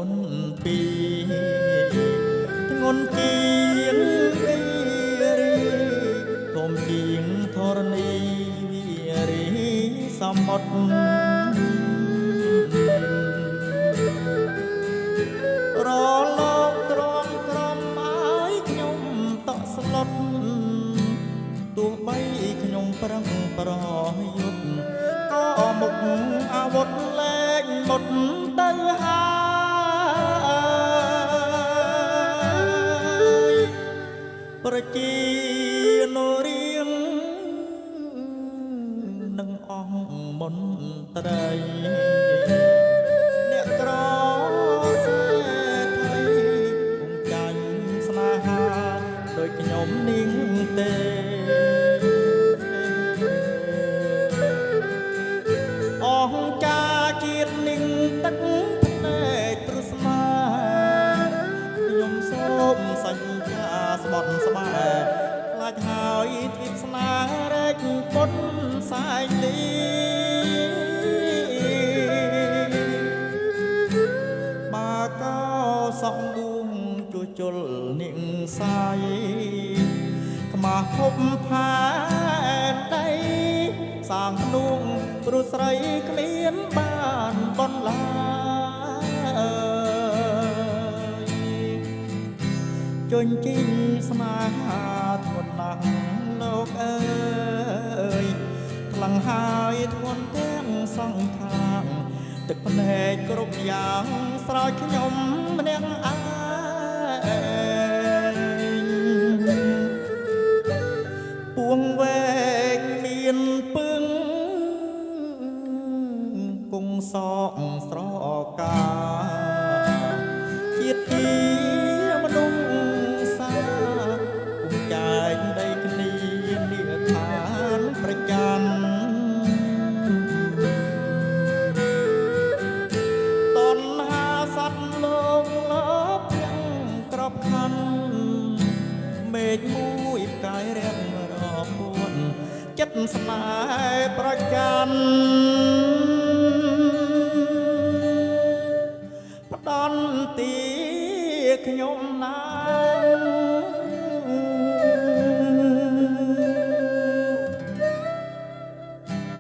នពីធ្ងន់ជាងរីធំជាងធរណីវារីសមុទ្ររលោកទ្រាំក្រំហើយខ្ញុំតក់ស្លុតទោះបីខ្ញុំប្រឹងប្រយុទ្ធក៏មុខអាវុធលែងមុតទៅហើយប្រជានរៀងនឹងអង្គមន្ត្រីអ្នកក្រសេដ្ឋីគង់ចាញ់ស្នេហាដោយខ្ញុំនេះទេអង្ការជាតិនឹងទឹកភ្នែកព្រឹស្មាខ្ញុំសូមសញ្ចាស្បត់ស្បែកខ្លាចហើយទីស្នារែកពុតសែងលីបាកោសក់ដួងជួជុលនាងសាយខ្មាស់ភពផែនដីសាងនួងព្រោះស្រីគ្មានបានបនឡាជញ្ជីងស្នេហាធ្ងន់ណាស់លោកអើយខ្លាំងហើយធ្ងន់ទាំងសងខាងទឹកភ្នែកគ្រប់យ៉ាងស្រោចខ្ញុំម្នាក់ឯងពួងវែងមានពឹងគង់សក់ស្រកាជាតិជាមនុស្សសាគង់ចែកដីគ្នានិឋានប្រចាំតណ្ហាសត្វលោកលបយ៉ាងក្របខ័ណ្ឌមេឃមួយផ្កាយរាំងរពួនចិត្តស្នេហ៍ប្រចាំផ្ដន់ទីខ្ញុំណា